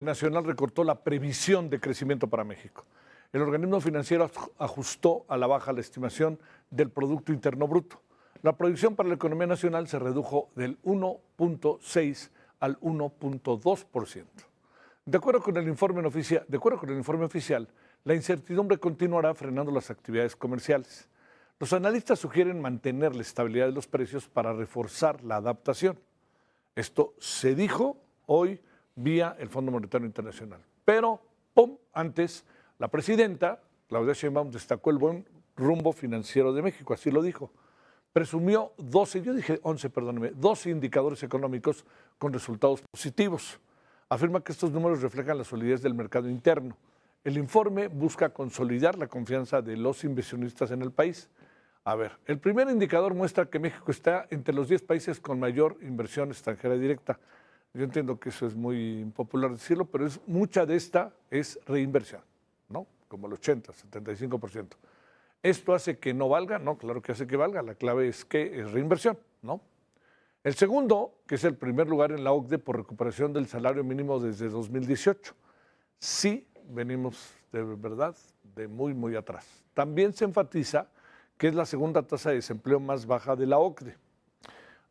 Nacional recortó la previsión de crecimiento para México. El organismo financiero ajustó a la baja la estimación del Producto Interno Bruto. La proyección para la economía nacional se redujo del 1.6 al 1.2%. De acuerdo con el informe oficial, la incertidumbre continuará frenando las actividades comerciales. Los analistas sugieren mantener la estabilidad de los precios para reforzar la adaptación. Esto se dijo hoy vía el Fondo Monetario Internacional. Pero, antes, la presidenta, Claudia Sheinbaum, destacó el buen rumbo financiero de México, así lo dijo. Presumió 12 indicadores económicos con resultados positivos. Afirma que estos números reflejan la solidez del mercado interno. El informe busca consolidar la confianza de los inversionistas en el país. A ver, el primer indicador muestra que México está entre los 10 países con mayor inversión extranjera directa. Yo entiendo que eso es muy impopular decirlo, pero mucha de esta es reinversión, ¿no? Como el 80, 75%. ¿Esto hace que no valga? No, claro que hace que valga. La clave es que es reinversión, ¿no? El segundo, que es el primer lugar en la OCDE por recuperación del salario mínimo desde 2018. Sí, venimos de verdad de muy, muy atrás. También se enfatiza que es la segunda tasa de desempleo más baja de la OCDE.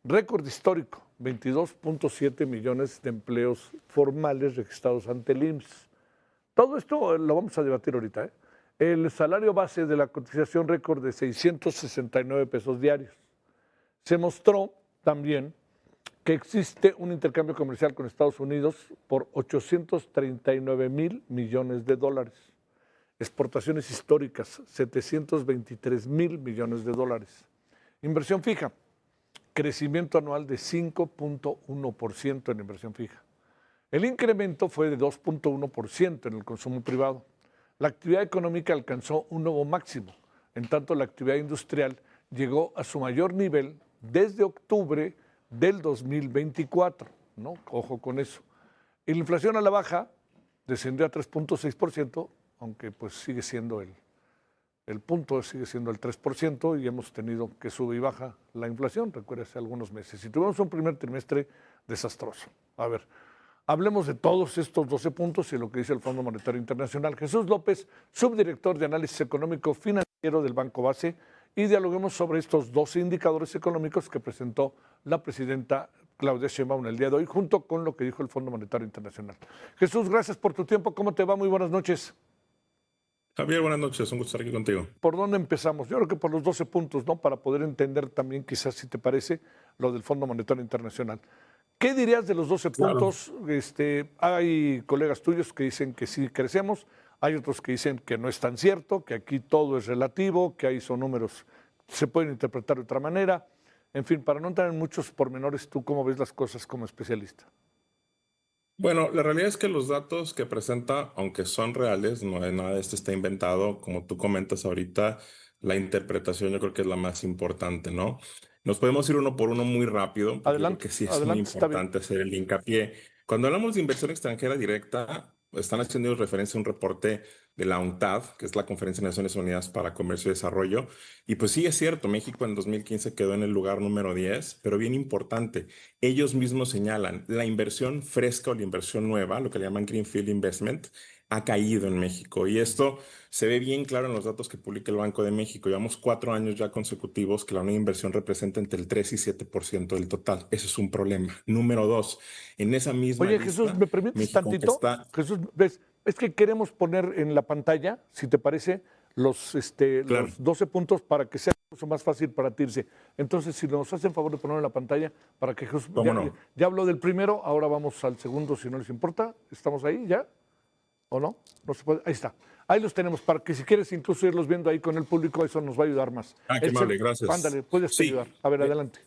Récord histórico, 22.7 millones de empleos formales registrados ante el IMSS. Todo esto lo vamos a debatir ahorita, ¿eh? El salario base de la cotización récord de 669 pesos diarios. Se mostró también que existe un intercambio comercial con Estados Unidos por 839 mil millones de dólares. Exportaciones históricas, 723 mil millones de dólares. Inversión fija, crecimiento anual de 5.1% en inversión fija. El incremento fue de 2.1% en el consumo privado. La actividad económica alcanzó un nuevo máximo, en tanto la actividad industrial llegó a su mayor nivel desde octubre del 2024, ¿no? Ojo con eso. La inflación a la baja descendió a 3.6%, aunque pues sigue siendo el punto sigue siendo el 3% y hemos tenido que sube y baja la inflación, recuérdese, algunos meses. Y tuvimos un primer trimestre desastroso. A ver, hablemos de todos estos 12 puntos y lo que dice el Fondo Monetario Internacional. Jesús López, subdirector de Análisis Económico Financiero del Banco Base, y dialoguemos sobre estos 12 indicadores económicos que presentó la presidenta Claudia Sheinbaum el día de hoy, junto con lo que dijo el Fondo Monetario Internacional. Jesús, gracias por tu tiempo. ¿Cómo te va? Muy buenas noches. Javier, buenas noches, un gusto estar aquí contigo. ¿Por dónde empezamos? Yo creo que por los 12 puntos, ¿no? Para poder entender también, quizás, si te parece, lo del Fondo Monetario Internacional. ¿Qué dirías de los 12 puntos? Hay colegas tuyos que dicen que sí crecemos, hay otros que dicen que no es tan cierto, que aquí todo es relativo, que ahí son números, se pueden interpretar de otra manera. En fin, para no entrar en muchos pormenores, ¿tú cómo ves las cosas como especialista? Bueno, la realidad es que los datos que presenta, aunque son reales, no hay nada de esto está inventado. Como tú comentas ahorita, la interpretación yo creo que es la más importante, ¿no? Nos podemos ir uno por uno muy rápido, porque yo creo que sí es muy Adelante, está bien. importante hacer el hincapié. Cuando hablamos de inversión extranjera directa, están haciendo referencia a un reporte de la UNCTAD, que es la Conferencia de Naciones Unidas para Comercio y Desarrollo. Y pues sí, es cierto, México en 2015 quedó en el lugar número 10, pero bien importante, ellos mismos señalan, la inversión fresca o la inversión nueva, lo que le llaman Greenfield Investment, ha caído en México. Y esto se ve bien claro en los datos que publica el Banco de México. Llevamos 4 años ya consecutivos que la nueva inversión representa entre el 3 y 7% del total. Eso es un problema. Número dos, en esa misma Oye, lista, Jesús, ¿me permites México tantito? está... Jesús, ves, es que queremos poner en la pantalla, si te parece, los Claro. 12 puntos para que sea mucho más fácil para ti irse. Entonces, si nos hacen favor de ponerlo en la pantalla, para que Jesús, ¿Cómo no? ya habló del primero, ahora vamos al segundo, si no les importa. ¿Estamos ahí ya? ¿O no? No se puede. Ahí está. Ahí los tenemos, para que si quieres incluso irlos viendo ahí con el público, eso nos va a ayudar más. Qué amable, gracias. Ándale, puedes Sí, ayudar. A ver, eh, adelante.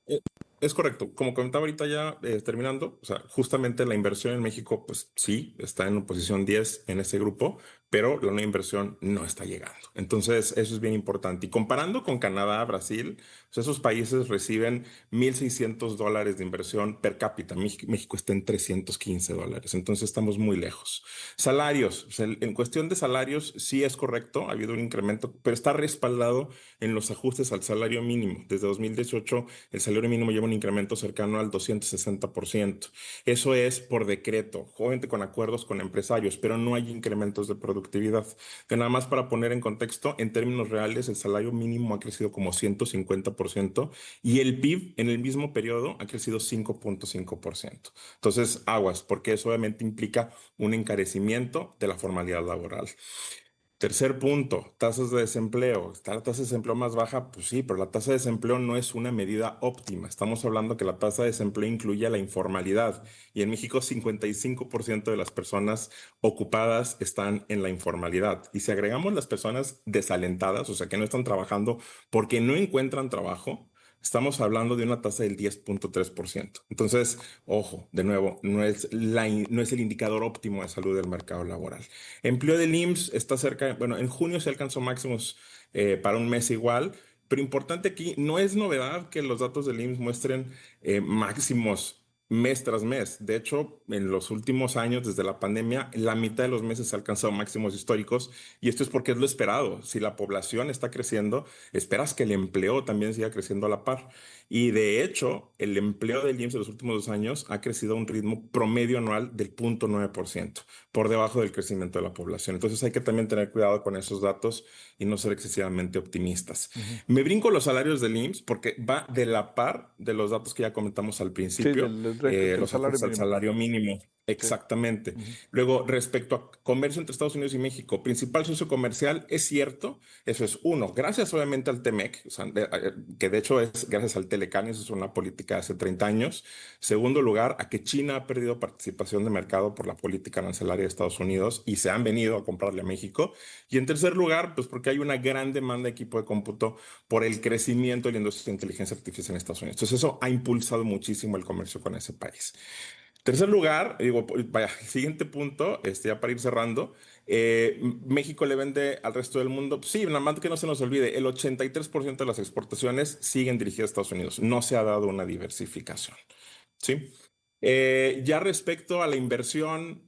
eh, es correcto. Como comentaba ahorita ya terminando, o sea, justamente la inversión en México, pues sí, está en posición 10 en este grupo, pero la nueva inversión no está llegando. Entonces, eso es bien importante. Y comparando con Canadá, Brasil, pues esos países reciben $1,600 de inversión per cápita. México está en $315. Entonces, estamos muy lejos. Salarios. O sea, en cuestión de salarios, sí es correcto, ha habido un incremento, pero está respaldado en los ajustes al salario mínimo. Desde 2018, el salario mínimo lleva un incremento cercano al 260%. Eso es por decreto, obviamente con acuerdos con empresarios, pero no hay incrementos de productividad. Que nada más para poner en contexto, en términos reales, el salario mínimo ha crecido como 150% y el PIB en el mismo periodo ha crecido 5.5%. Entonces, aguas, porque eso obviamente implica un encarecimiento de la formalidad laboral. Tercer punto, tasas de desempleo. ¿Está la tasa de desempleo más baja? Pues sí, pero la tasa de desempleo no es una medida óptima. Estamos hablando que la tasa de desempleo incluye la informalidad y en México 55% de las personas ocupadas están en la informalidad. Y si agregamos las personas desalentadas, o sea, que no están trabajando porque no encuentran trabajo, estamos hablando de una tasa del 10.3%. Entonces, ojo, de nuevo, no es el indicador óptimo de salud del mercado laboral. Empleo del IMSS está cerca, bueno, en junio se alcanzó máximos para un mes igual, pero importante aquí, no es novedad que los datos del IMSS muestren máximos mes tras mes. De hecho, en los últimos años, desde la pandemia, la mitad de los meses ha alcanzado máximos históricos y esto es porque es lo esperado. Si la población está creciendo, esperas que el empleo también siga creciendo a la par. Y de hecho, el empleo del IMSS en los últimos 2 años ha crecido a un ritmo promedio anual del 0.9%, por debajo del crecimiento de la población. Entonces hay que también tener cuidado con esos datos y no ser excesivamente optimistas. Me brinco los salarios del IMSS porque va de la par de los datos que ya comentamos al Sí, principio, del los salario ajustes al mínimo. salario mínimo. Sí. Exactamente. Ujú. Luego, respecto a comercio entre Estados Unidos y México, principal socio comercial, es cierto, eso es uno, gracias obviamente al TEMEC, o sea, que de hecho es gracias al Telecán, eso es una política de hace 30 años. Segundo lugar, a que China ha perdido participación de mercado por la política arancelaria de Estados Unidos y se han venido a comprarle a México. Y en tercer lugar, pues porque hay una gran demanda de equipo de cómputo por el crecimiento de la industria de inteligencia artificial en Estados Unidos. Entonces eso ha impulsado muchísimo el comercio con ese país. Tercer lugar, digo, vaya, siguiente punto, ya para ir cerrando, México le vende al resto del mundo. Sí, nada más que no se nos olvide, el 83% de las exportaciones siguen dirigidas a Estados Unidos. No se ha dado una diversificación. ¿Sí? Ya respecto a la inversión,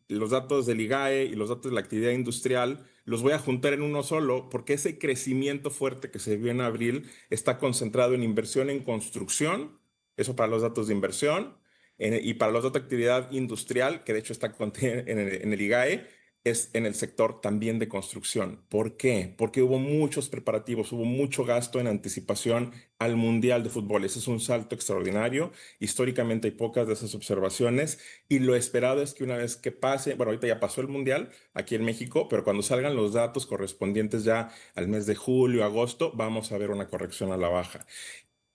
los datos del IGAE y los datos de la actividad industrial los voy a juntar en uno solo porque ese crecimiento fuerte que se vio en abril está concentrado en inversión en construcción, eso para los datos de inversión, y para los datos de actividad industrial, que de hecho está contenido en el IGAE, es en el sector también de construcción. ¿Por qué? Porque hubo muchos preparativos, hubo mucho gasto en anticipación al Mundial de Fútbol. Ese es un salto extraordinario. Históricamente hay pocas de esas observaciones y lo esperado es que una vez que pase, bueno, ahorita ya pasó el Mundial aquí en México, pero cuando salgan los datos correspondientes ya al mes de julio, agosto, vamos a ver una corrección a la baja.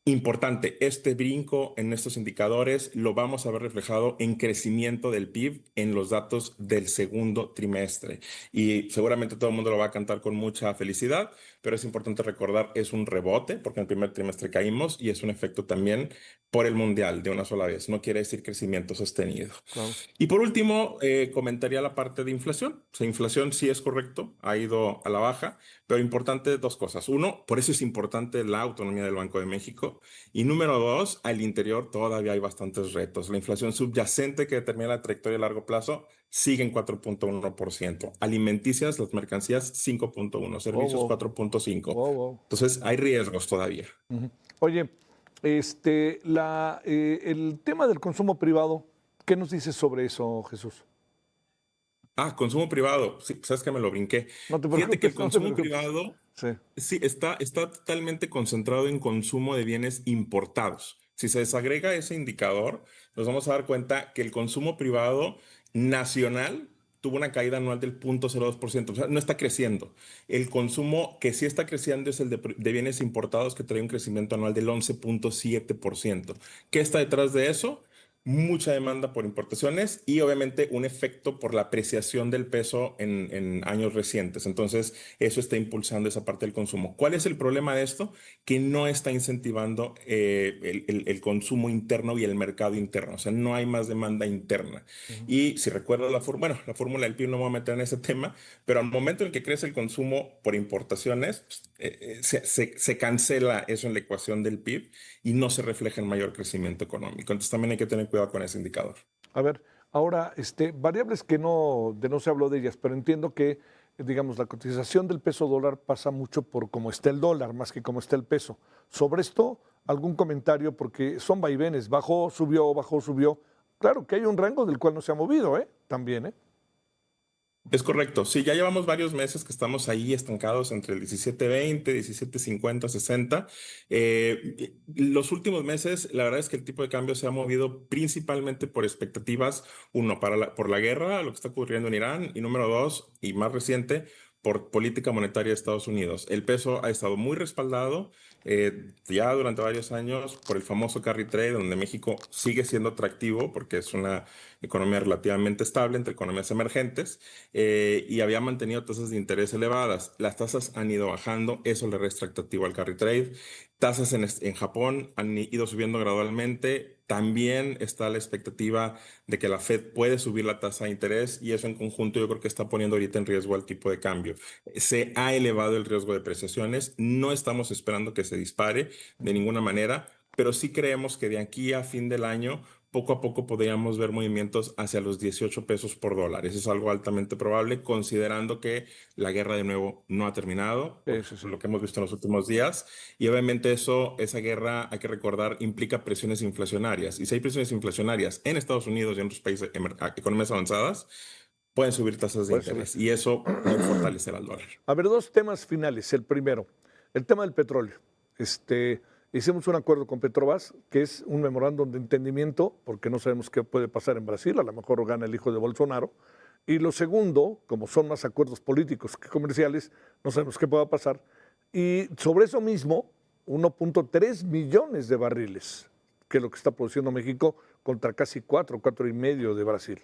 Importante, este brinco en estos indicadores lo vamos a ver reflejado en crecimiento del PIB en los datos del segundo trimestre. Y seguramente todo el mundo lo va a cantar con mucha felicidad, pero es importante recordar, es un rebote, porque en el primer trimestre caímos y es un efecto también por el mundial de una sola vez. No quiere decir crecimiento sostenido. Claro. Y por último, comentaría la parte de inflación. O sea, inflación sí es correcto, ha ido a la baja, pero importante dos cosas. Uno, por eso es importante la autonomía del Banco de México. Y número dos, al interior todavía hay bastantes retos. La inflación subyacente que determina la trayectoria a largo plazo sigue en 4.1%. Alimenticias, las mercancías 5.1%, Wow, servicios wow, 4.5%. wow, wow. Entonces hay riesgos todavía. Ujú. Oye, el tema del consumo privado, ¿qué nos dices sobre eso, Jesús? Consumo privado. Sí, sabes que me lo brinqué. No te Fíjate que el preocupes, no te consumo preocupes. privado Sí. sí, está totalmente concentrado en consumo de bienes importados. Si se desagrega ese indicador, nos vamos a dar cuenta que el consumo privado nacional tuvo una caída anual del 0.02%, o sea, no está creciendo. El consumo que sí está creciendo es el de bienes importados, que trae un crecimiento anual del 11.7%. ¿Qué está detrás de eso? mucha demanda por importaciones y obviamente un efecto por la apreciación del peso en años recientes. Entonces, eso está impulsando esa parte del consumo. ¿Cuál es el problema de esto? Que no está incentivando el consumo interno y el mercado interno. O sea, no hay más demanda interna. Ujú. Y si recuerdas bueno, la fórmula del PIB no me voy a meter en ese tema, pero al momento en que crece el consumo por importaciones, pues, se cancela eso en la ecuación del PIB y no se refleja en mayor crecimiento económico. Entonces también hay que tener cuidado con ese indicador. A ver, ahora, variables que no se habló de ellas, pero entiendo que, digamos, la cotización del peso dólar pasa mucho por cómo está el dólar, más que cómo está el peso. Sobre esto, algún comentario, porque son vaivenes, bajó, subió, bajó, subió. Claro que hay un rango del cual no se ha movido, ¿eh? También, ¿eh? Es correcto. Sí, ya llevamos varios meses que estamos ahí estancados entre el 17.20, 17.50, 60. Los últimos meses, la verdad es que el tipo de cambio se ha movido principalmente por expectativas, uno, por la guerra, lo que está ocurriendo en Irán, y número dos, y más reciente, por política monetaria de Estados Unidos. El peso ha estado muy respaldado ya durante varios años por el famoso carry trade, donde México sigue siendo atractivo porque es una economía relativamente estable entre economías emergentes y había mantenido tasas de interés elevadas. Las tasas han ido bajando, eso le resta atractivo al carry trade. Tasas en Japón han ido subiendo gradualmente. También está la expectativa de que la Fed puede subir la tasa de interés y eso en conjunto yo creo que está poniendo ahorita en riesgo al tipo de cambio. Se ha elevado el riesgo de depreciaciones. No estamos esperando que se dispare de ninguna manera, pero sí creemos que de aquí a fin del año poco a poco podríamos ver movimientos hacia los 18 pesos por dólar. Eso es algo altamente probable, considerando que la guerra de nuevo no ha terminado, por Sí, sí. lo que hemos visto en los últimos días. Y obviamente esa guerra, hay que recordar, implica presiones inflacionarias. Y si hay presiones inflacionarias en Estados Unidos y en otros países, economías avanzadas, pueden subir tasas de Puede subir. interés. Y eso puede fortalecer al dólar. A ver, dos temas finales. El primero, el tema del petróleo. Hicimos un acuerdo con Petrobras, que es un memorándum de entendimiento, porque no sabemos qué puede pasar en Brasil, a lo mejor gana el hijo de Bolsonaro. Y lo segundo, como son más acuerdos políticos que comerciales, no sabemos qué pueda pasar. Y sobre eso mismo, 1.3 millones de barriles, que es lo que está produciendo México contra casi 4,5 de Brasil.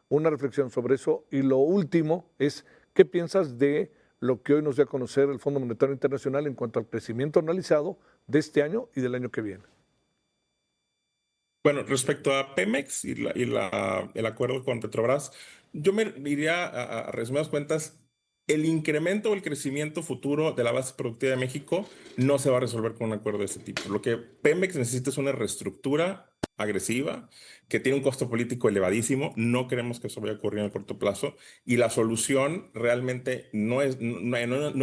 Una reflexión sobre eso. Y lo último es, ¿qué piensas de lo que hoy nos dio a conocer el Fondo Monetario Internacional en cuanto al crecimiento analizado de este año y del año que viene? Bueno, respecto a Pemex el acuerdo con Petrobras, yo me iría a resumidas cuentas, el incremento o el crecimiento futuro de la base productiva de México no se va a resolver con un acuerdo de este tipo. Lo que Pemex necesita es una reestructura agresiva que tiene un costo político elevadísimo. No queremos que eso vaya a ocurrir en el corto plazo y la solución realmente no hay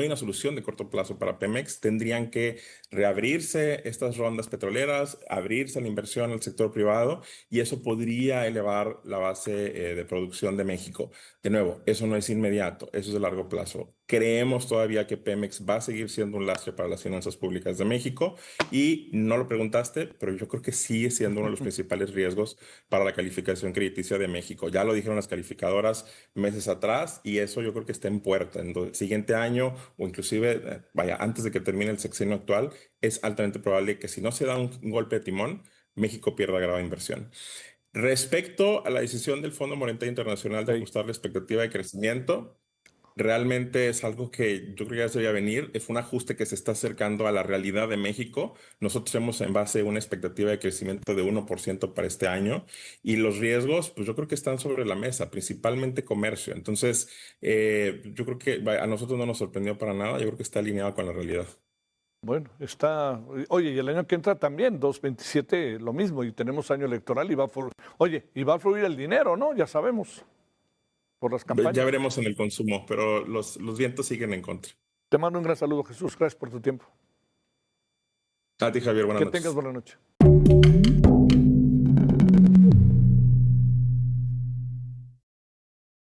una solución de corto plazo para Pemex. Tendrían que reabrirse estas rondas petroleras, abrirse la inversión al sector privado y eso podría elevar la base de producción de México. De nuevo, eso no es inmediato, eso es de largo plazo. Creemos todavía que Pemex va a seguir siendo un lastre para las finanzas públicas de México y no lo preguntaste, pero yo creo que sigue siendo uno de los principales riesgos para la calificación crediticia de México. Ya lo dijeron las calificadoras meses atrás y eso yo creo que está en puerta. En el siguiente año o inclusive, vaya, antes de que termine el sexenio actual, es altamente probable que si no se da un golpe de timón, México pierda grave inversión. Respecto a la decisión del Fondo Monetario Internacional de Sí. ajustar la expectativa de crecimiento, realmente es algo que yo creo que ya se veía venir. Es un ajuste que se está acercando a la realidad de México. Nosotros tenemos en base una expectativa de crecimiento de 1% para este año y los riesgos, pues yo creo que están sobre la mesa, principalmente comercio. Entonces, yo creo que a nosotros no nos sorprendió para nada. Yo creo que está alineado con la realidad. Bueno, oye, y el año que entra también, 2027, lo mismo, y tenemos año electoral y y va a fluir el dinero, ¿no? Ya sabemos, por las Ya campañas. veremos en el consumo, pero los vientos siguen en contra. Te mando un gran saludo, Jesús. Gracias por tu tiempo. A ti, Javier, buenas Que tengas noches. buena noche.